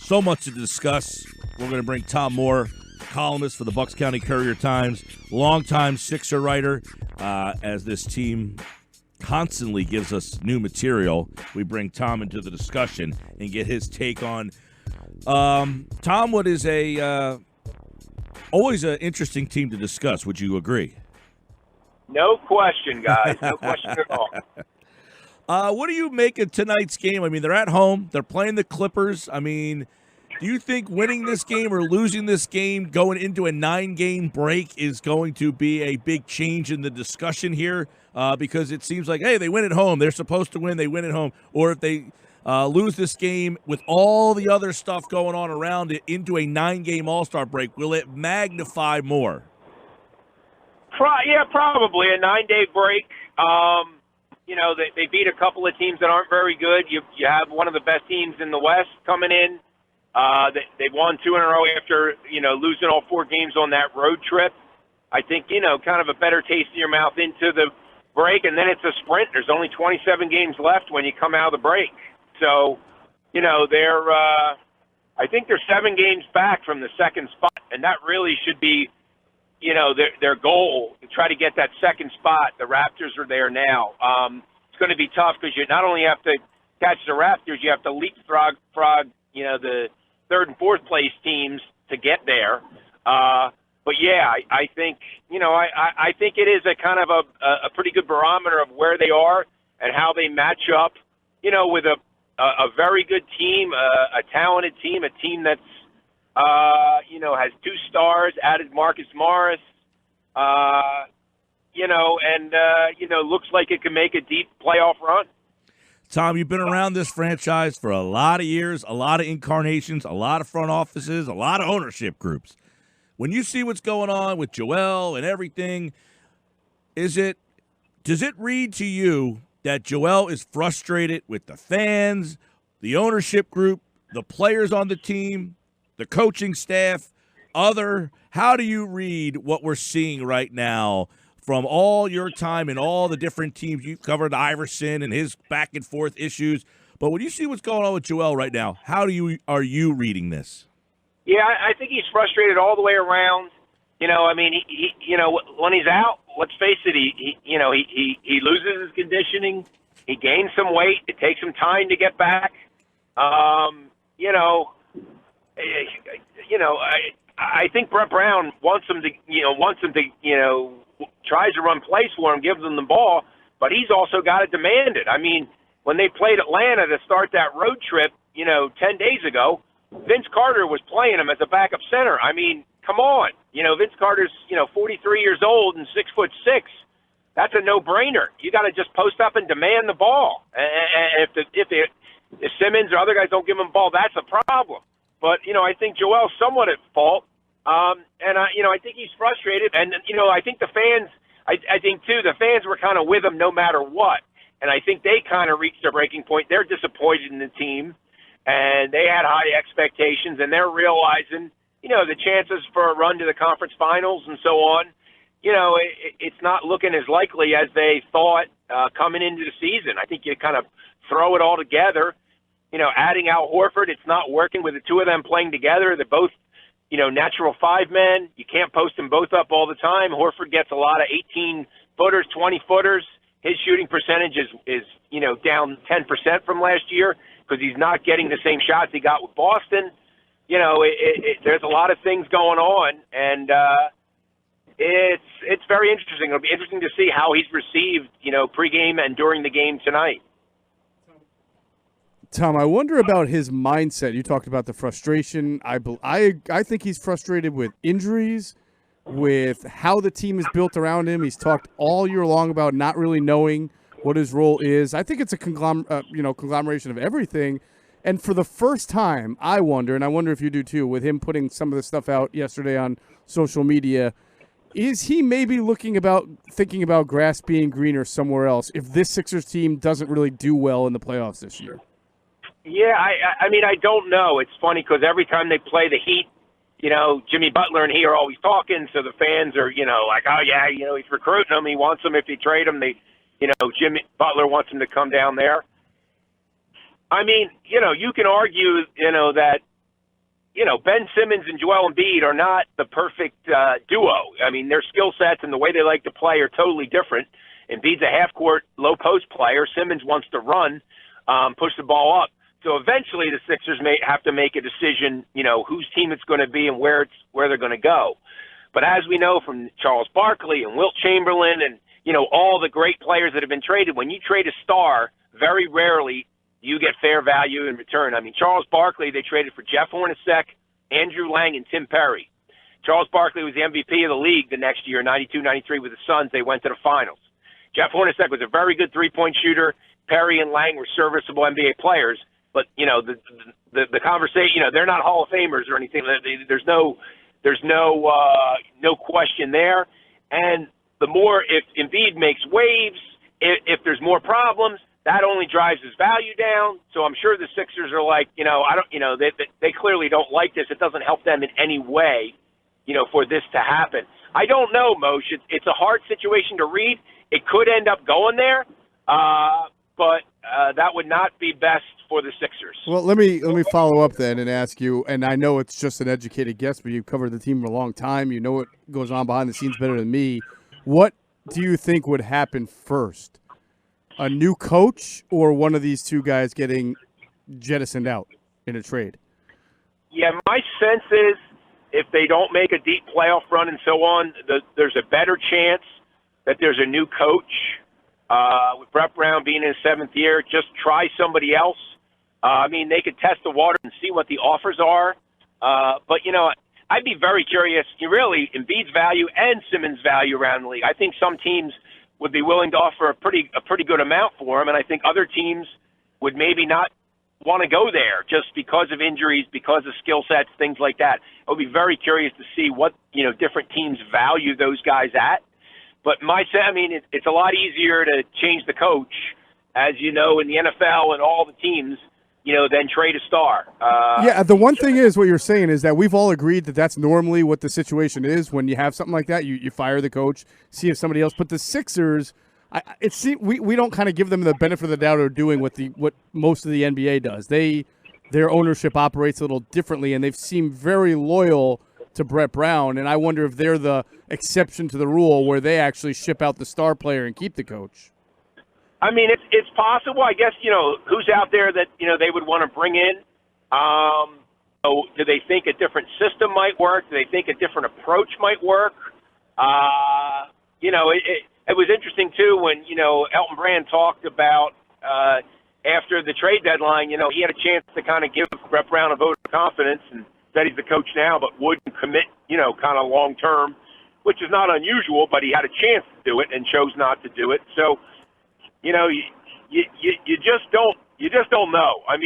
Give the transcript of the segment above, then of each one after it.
So much to discuss. We're going to bring Tom Moore, columnist for the Bucks County Courier-Times, longtime Sixer writer, as this team constantly gives us new material. We bring Tom into the discussion and get his take on Tom. What is always an interesting team to discuss? Would you agree? No question, guys. No question at all. What do you make of tonight's game? I mean, they're at home. They're playing the Clippers. I mean, do you think winning this game or losing this game going into a 9-game break is going to be a big change in the discussion here? Because it seems like, hey, they win at home. They're supposed to win. They win at home. Or if they lose this game with all the other stuff going on around it into a 9-game All-Star break, will it magnify more? Yeah, probably a 9-day break. They beat a couple of teams that aren't very good. You have one of the best teams in the West coming in. They've won 2 in a row after, losing all 4 games on that road trip. I think, kind of a better taste in your mouth into the break, and then it's a sprint. There's only 27 games left when you come out of the break. So, I think they're 7 games back from the second spot, and that really should be, their goal to try to get that second spot. The Raptors are there now. It's going to be tough because you not only have to catch the Raptors, you have to leapfrog, the 3rd and 4th place teams to get there. But yeah, I think, I think it is a kind of a pretty good barometer of where they are and how they match up, with a very good team, a talented team, a team that's, has 2 stars, added Marcus Morris, looks like it can make a deep playoff run. Tom, you've been around this franchise for a lot of years, a lot of incarnations, a lot of front offices, a lot of ownership groups. When you see what's going on with Joel and everything, does it read to you that Joel is frustrated with the fans, the ownership group, the players on the team, the coaching staff, how do you read what we're seeing right now from all your time and all the different teams you've covered, Iverson and his back and forth issues? But when you see what's going on with Joel right now, are you reading this? Yeah, I think he's frustrated all the way around. He when he's out, let's face it, he loses his conditioning, he gains some weight, it takes him time to get back. I think Brett Brown wants him to tries to run plays for him, gives him the ball, but he's also got to demand it. I mean, when they played Atlanta to start that road trip, 10 days ago, Vince Carter was playing him as a backup center. I mean, come on. Vince Carter's, 43 years old and 6'6". That's a no-brainer. You got to just post up and demand the ball. And if Simmons or other guys don't give him the ball, that's a problem. But, I think Joel's somewhat at fault. I think he's frustrated. And, I think the fans, I think, too, the fans were kind of with him no matter what. And I think they kind of reached their breaking point. They're disappointed in the team, and they had high expectations, and they're realizing, the chances for a run to the conference finals and so on, it's not looking as likely as they thought coming into the season. I think you kind of throw it all together. Adding Al Horford, it's not working with the two of them playing together. They're both, natural 5 men. You can't post them both up all the time. Horford gets a lot of 18-footers, 20-footers. His shooting percentage is down 10% from last year because he's not getting the same shots he got with Boston. There's a lot of things going on, and it's very interesting. It'll be interesting to see how he's received, pregame and during the game tonight. Tom, I wonder about his mindset. You talked about the frustration. I think he's frustrated with injuries, with how the team is built around him. He's talked all year long about not really knowing what his role is. I think it's a conglomeration of everything. And for the first time, I wonder, and I wonder if you do too, with him putting some of the stuff out yesterday on social media, is he maybe thinking about grass being greener somewhere else if this Sixers team doesn't really do well in the playoffs this year? Yeah, I mean, I don't know. It's funny because every time they play the Heat, Jimmy Butler and he are always talking, so the fans are, like, oh, yeah, he's recruiting them. He wants them if he trade them. Jimmy Butler wants him to come down there. I mean, you can argue, that, Ben Simmons and Joel Embiid are not the perfect duo. I mean, their skill sets and the way they like to play are totally different. Embiid's a half-court, low-post player. Simmons wants to run, push the ball up. So eventually the Sixers may have to make a decision, whose team it's going to be and where they're going to go. But as we know from Charles Barkley and Wilt Chamberlain and, all the great players that have been traded, when you trade a star, very rarely you get fair value in return. I mean, Charles Barkley, they traded for Jeff Hornacek, Andrew Lang, and Tim Perry. Charles Barkley was the MVP of the league the next year, 92-93 with the Suns. They went to the finals. Jeff Hornacek was a very good three-point shooter. Perry and Lang were serviceable NBA players. But, the conversation, they're not Hall of Famers or anything. There's no question there. And the more, if Embiid makes waves, if there's more problems, that only drives his value down. So I'm sure the Sixers are like, they clearly don't like this. It doesn't help them in any way, for this to happen. I don't know, Moshe. It's a hard situation to read. It could end up going there, but that would not be best for the Sixers. Well, let me follow up then and ask you, and I know it's just an educated guess, but you've covered the team for a long time. You know what goes on behind the scenes better than me. What do you think would happen first? A new coach or one of these two guys getting jettisoned out in a trade? Yeah, my sense is if they don't make a deep playoff run and so on, there's a better chance that there's a new coach. With Brett Brown being in his seventh year, just try somebody else. They could test the water and see what the offers are. But, I'd be very curious, really, Embiid's value and Simmons' value around the league. I think some teams would be willing to offer a pretty good amount for him, and I think other teams would maybe not want to go there just because of injuries, because of skill sets, things like that. I would be very curious to see what, different teams value those guys at. But it's a lot easier to change the coach, as you know, in the NFL and all the teams, than trade a star. The one thing is what you're saying is that we've all agreed that that's normally what the situation is when you have something like that. You fire the coach, see if somebody else. But the Sixers, we don't kind of give them the benefit of the doubt of doing what most of the NBA does. Their ownership operates a little differently, and they've seemed very loyal to Brett Brown, and I wonder if they're the exception to the rule where they actually ship out the star player and keep the coach. It's possible. I guess, who's out there that, they would want to bring in? Do they think a different system might work? Do they think a different approach might work? It was interesting, too, when, Elton Brand talked about after the trade deadline, he had a chance to kind of give Brett Brown a vote of confidence and said he's the coach now, but wouldn't commit, kind of long term, which is not unusual, but he had a chance to do it and chose not to do it. So, you just don't know. I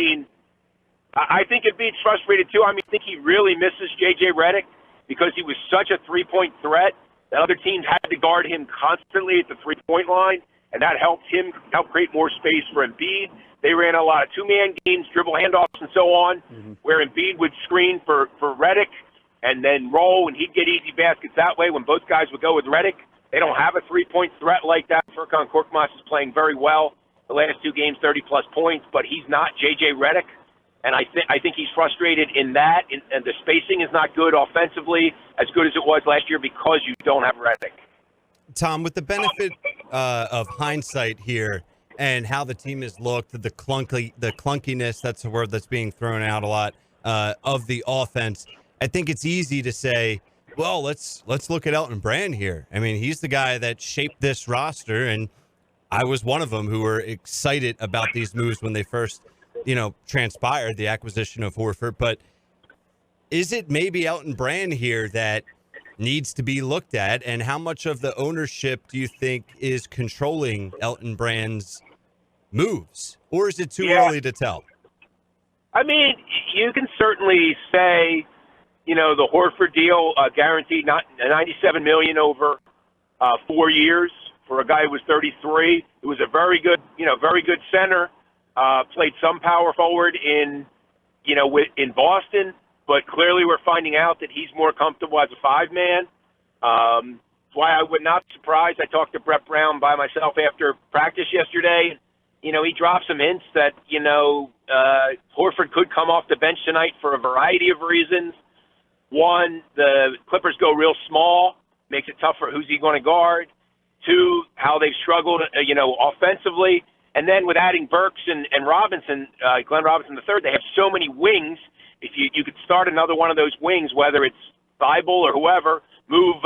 think Embiid's frustrated too. I think he really misses JJ Redick because he was such a 3-point threat that other teams had to guard him constantly at the 3-point line, and that helped create more space for Embiid. They ran a lot of two-man games, dribble handoffs, and so on, where Embiid would screen for Redick and then roll, and he'd get easy baskets that way when both guys would go with Redick. They don't have a 3-point threat like that. Furkan Korkmaz is playing very well the last two games, 30-plus points, but he's not J.J. Redick, and I think he's frustrated in that, and the spacing is not good offensively, as good as it was last year because you don't have Redick. Tom, with the benefit of hindsight here and how the team has looked, the clunkiness, that's a word that's being thrown out a lot, of the offense, I think it's easy to say, well, let's look at Elton Brand here. He's the guy that shaped this roster, and I was one of them who were excited about these moves when they first, transpired, the acquisition of Horford. But is it maybe Elton Brand here that needs to be looked at, and how much of the ownership do you think is controlling Elton Brand's moves, or is it too early to tell? You can certainly say, the Horford deal guaranteed not $97 million over 4 years for a guy who was 33. It was a very good center. Played some power forward in Boston, but clearly we're finding out that he's more comfortable as a 5-man. That's why I would not be surprised. I talked to Brett Brown by myself after practice yesterday. he dropped some hints that, Horford could come off the bench tonight for a variety of reasons. One, the Clippers go real small, makes it tough for who's he going to guard. Two, how they've struggled, offensively. And then with adding Burks and Robinson, Glenn Robinson III, they have so many wings. If you could start another one of those wings, whether it's Thibault or whoever, move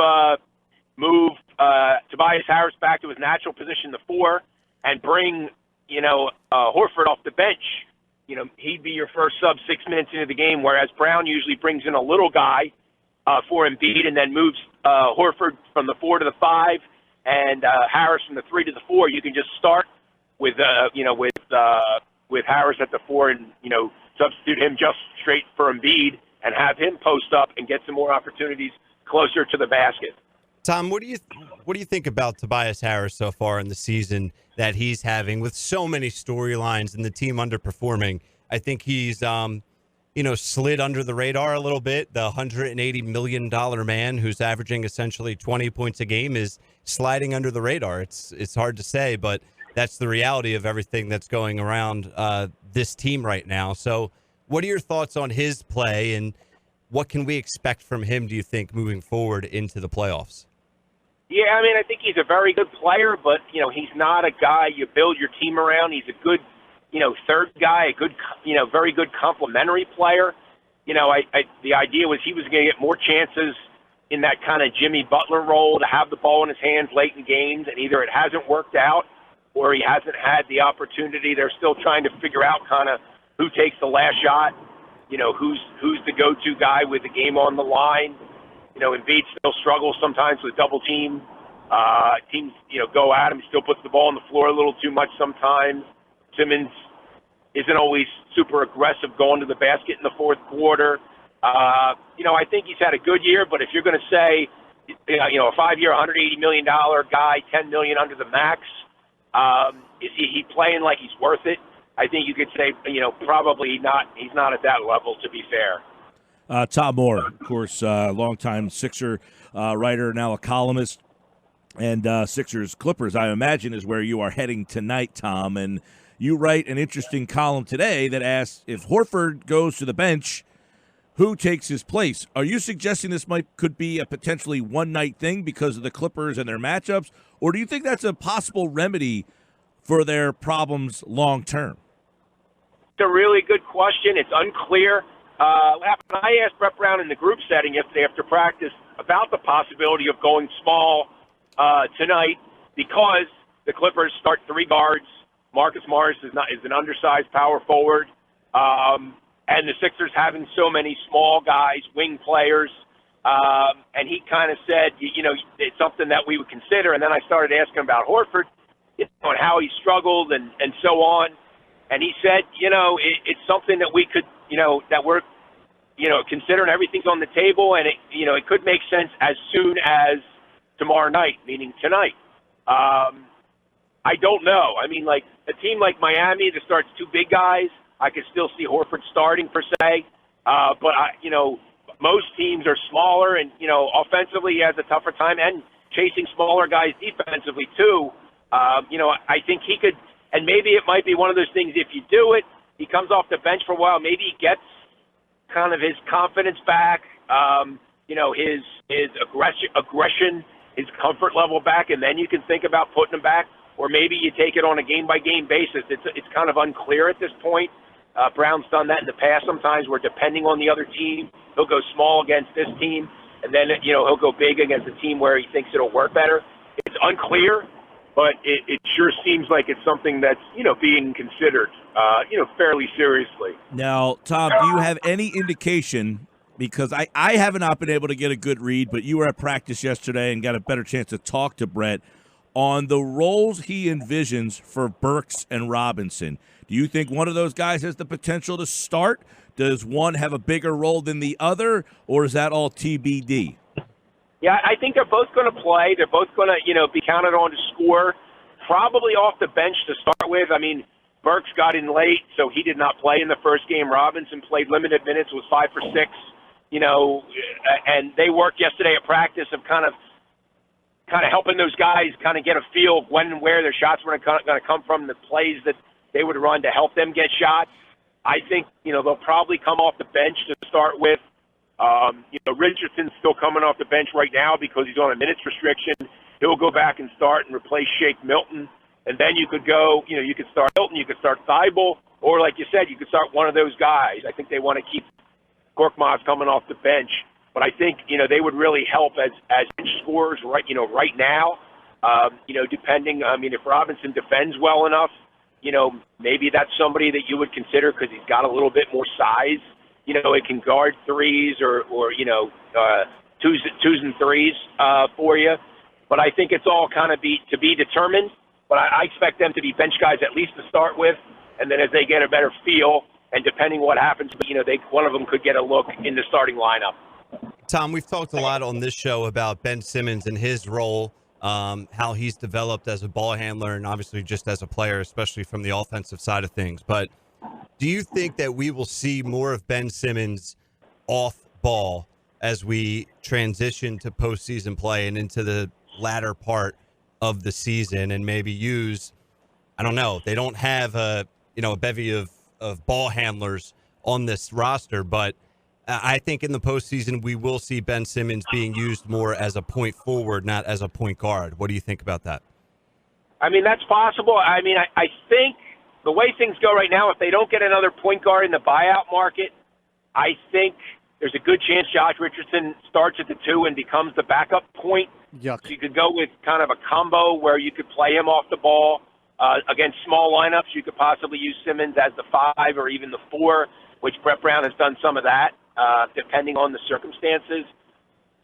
Tobias Harris back to his natural position, the 4, and bring, Horford off the bench. He'd be your first sub 6 minutes into the game, whereas Brown usually brings in a little guy for Embiid and then moves Horford from the 4 to the 5 and Harris from the 3 to the 4. You can just start with Harris at the 4 and, substitute him just straight for Embiid and have him post up and get some more opportunities closer to the basket. Tom, what do you think about Tobias Harris so far in the season that he's having with so many storylines and the team underperforming? I think he's, slid under the radar a little bit. The $180 million man who's averaging essentially 20 points a game is sliding under the radar. It's hard to say, but that's the reality of everything that's going around this team right now. So what are your thoughts on his play, and what can we expect from him, do you think, moving forward into the playoffs? Yeah, I think he's a very good player, but, he's not a guy you build your team around. He's a good, third guy, a good, very good complementary player. The idea was he was going to get more chances in that kind of Jimmy Butler role to have the ball in his hands late in games, and either it hasn't worked out or he hasn't had the opportunity. They're still trying to figure out kind of who takes the last shot, who's the go-to guy with the game on the line. Embiid still struggles sometimes with double team. Teams, go at him. He still puts the ball on the floor a little too much sometimes. Simmons isn't always super aggressive going to the basket in the fourth quarter. I think he's had a good year, but if you're going to say, a 5-year, $180 million guy, $10 million under the max, is he playing like he's worth it? I think you could say, probably not. He's not at that level, to be fair. Tom Moore, of course, longtime Sixer writer, now a columnist, and Sixers Clippers, I imagine, is where you are heading tonight, Tom. And you write an interesting column today that asks, if Horford goes to the bench, who takes his place? Are you suggesting this could be a potentially one-night thing because of the Clippers and their matchups, or do you think that's a possible remedy for their problems long-term? It's a really good question. It's unclear. I asked Brett Brown in the group setting yesterday after practice about the possibility of going small tonight because the Clippers start 3 guards. Marcus Morris is an undersized power forward, and the Sixers having so many small guys, wing players. And he kind of said, it's something that we would consider. And then I started asking about Horford, and how he struggled and so on. And he said, it's something that we could, that we're, considering everything's on the table, and it could make sense as soon as tomorrow night, meaning tonight. I don't know. Like a team like Miami that starts 2 big guys, I could still see Horford starting per se. But most teams are smaller, and offensively he has a tougher time, and chasing smaller guys defensively too. I think he could, and maybe it might be one of those things. If you do it, he comes off the bench for a while. Maybe he gets kind of his confidence back, his aggression, his comfort level back, and then you can think about putting him back. Or maybe you take it on a game-by-game basis. It's kind of unclear at this point. Brown's done that in the past sometimes where depending on the other team, he'll go small against this team, and then, he'll go big against a team where he thinks it'll work better. It's unclear, but it sure seems like it's something that's, being considered, fairly seriously. Now, Tom, do you have any indication, because I have not been able to get a good read, but you were at practice yesterday and got a better chance to talk to Brett, on the roles he envisions for Burks and Robinson. Do you think one of those guys has the potential to start? Does one have a bigger role than the other, or is that all TBD? Yeah, I think they're both going to play. They're both going to, be counted on to score, probably off the bench to start with. Burks got in late, so he did not play in the first game. Robinson played limited minutes, was 5 for 6, and they worked yesterday at practice of kind of kind of helping those guys kind of get a feel of when and where their shots were going to come from, the plays that they would run to help them get shots. I think, they'll probably come off the bench to start with. Richardson's still coming off the bench right now because he's on a minutes restriction. He'll go back and start and replace Shake Milton. And then you could go, you could start Milton, you could start Thibault, or like you said, you could start one of those guys. I think they want to keep Korkmaz coming off the bench. But I think, they would really help as bench scorers right now. Depending, if Robinson defends well enough, maybe that's somebody that you would consider because he's got a little bit more size. It can guard threes or twos and threes for you. But I think it's all kind of to be determined. But I expect them to be bench guys at least to start with, and then as they get a better feel, and depending what happens, one of them could get a look in the starting lineup. Tom, we've talked a lot on this show about Ben Simmons and his role, how he's developed as a ball handler and obviously just as a player, especially from the offensive side of things. But do you think that we will see more of Ben Simmons off ball as we transition to postseason play and into the latter part of the season and maybe use, I don't know, they don't have a bevy of ball handlers on this roster, but I think in the postseason we will see Ben Simmons being used more as a point forward, not as a point guard. What do you think about that? That's possible. I think the way things go right now, if they don't get another point guard in the buyout market, I think there's a good chance Josh Richardson starts at the 2 and becomes the backup point. Yuck. So you could go with kind of a combo where you could play him off the ball against small lineups. You could possibly use Simmons as the 5 or even the 4, which Brett Brown has done some of that, depending on the circumstances.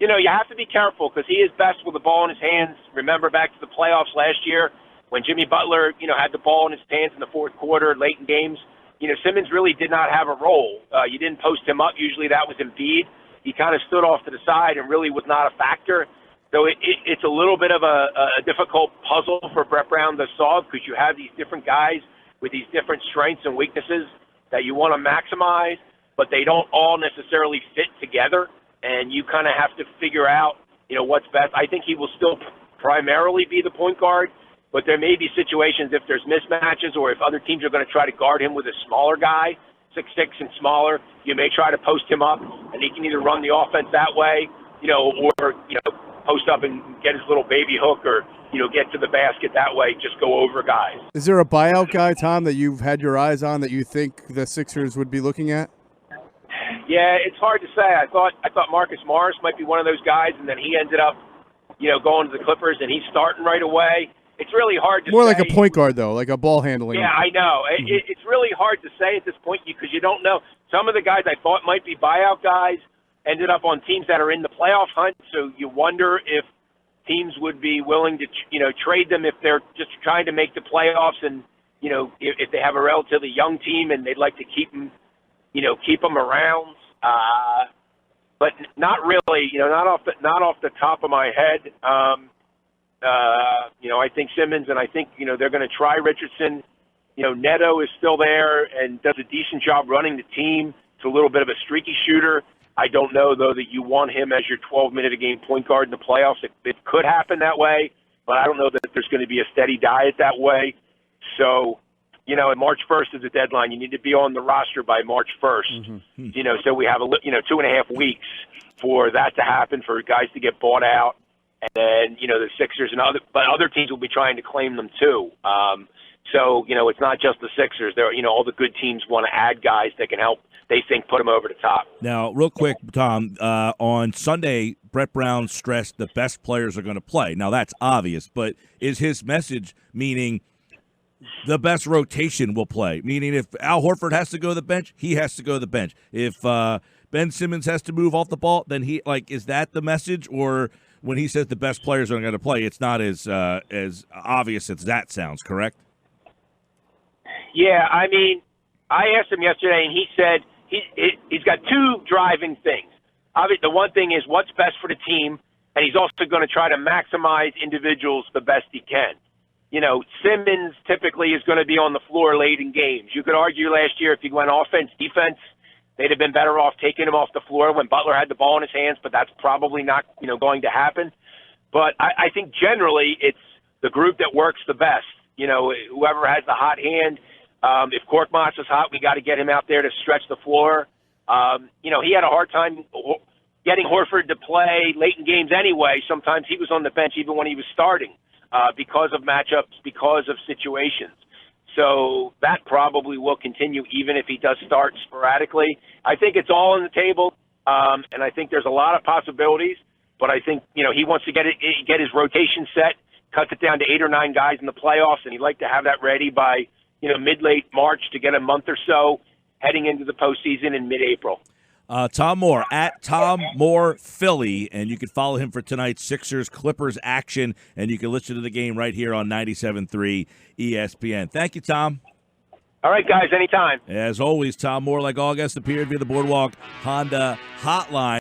You have to be careful because he is best with the ball in his hands. Remember back to the playoffs last year when Jimmy Butler, had the ball in his hands in the fourth quarter, late in games. Simmons really did not have a role. You didn't post him up. Usually that was Embiid. He kind of stood off to the side and really was not a factor. So it's a little bit of a difficult puzzle for Brett Brown to solve because you have these different guys with these different strengths and weaknesses that you want to maximize, but they don't all necessarily fit together, and you kind of have to figure out, what's best. I think he will still primarily be the point guard, but there may be situations if there's mismatches or if other teams are going to try to guard him with a smaller guy, 6'6" and smaller, you may try to post him up, and he can either run the offense that way, or post up and get his little baby hook or, get to the basket that way, just go over guys. Is there a buyout guy, Tom, that you've had your eyes on that you think the Sixers would be looking at? Yeah, it's hard to say. I thought Marcus Morris might be one of those guys, and then he ended up, going to the Clippers, and he's starting right away. It's really hard to say. More like a point guard, though, like a ball handling. Yeah, I know. It's really hard to say at this point because you don't know. Some of the guys I thought might be buyout guys ended up on teams that are in the playoff hunt, so you wonder if teams would be willing to, trade them if they're just trying to make the playoffs and, if they have a relatively young team and they'd like to keep them around. But not really, not off the top of my head. I think Simmons, and I think, they're going to try Richardson. Neto is still there and does a decent job running the team. It's a little bit of a streaky shooter. I don't know, though, that you want him as your 12-minute-a-game point guard in the playoffs. It could happen that way, but I don't know that there's going to be a steady diet that way. So, March 1st is the deadline. You need to be on the roster by March 1st. Mm-hmm. So we have 2.5 weeks for that to happen, for guys to get bought out. And then, the Sixers and other teams will be trying to claim them too. So, it's not just the Sixers. All the good teams want to add guys that can help, they think, put them over the top. Now, real quick, Tom, on Sunday, Brett Brown stressed the best players are going to play. Now, that's obvious, but is his message meaning the best rotation will play? Meaning if Al Horford has to go to the bench, he has to go to the bench. If Ben Simmons has to move off the ball, then is that the message? Or when he says the best players are going to play, it's not as obvious as that sounds, correct? Yeah, I asked him yesterday, and he said he's got two driving things. Obviously, the one thing is what's best for the team, and he's also going to try to maximize individuals the best he can. Simmons typically is going to be on the floor late in games. You could argue last year if he went offense, defense, they'd have been better off taking him off the floor when Butler had the ball in his hands, but that's probably not, going to happen. But I think generally it's the group that works the best. You know, whoever has the hot hand. If Korkmaz is hot, we got to get him out there to stretch the floor. You know, he had a hard time getting Horford to play late in games anyway. Sometimes he was on the bench even when he was starting because of matchups, because of situations. So that probably will continue even if he does start sporadically. I think it's all on the table, and I think there's a lot of possibilities. But I think, you know, he wants to get his rotation set, cuts it down to 8 or 9 guys in the playoffs, and he'd like to have that ready by, you know, mid-late March to get a month or so heading into the postseason in mid-April. Tom Moore, at Tom Moore Philly, and you can follow him for tonight's Sixers-Clippers action, and you can listen to the game right here on 97.3 ESPN. Thank you, Tom. All right, guys, anytime. As always, Tom Moore, like all guests, appeared via the Boardwalk Honda Hotline.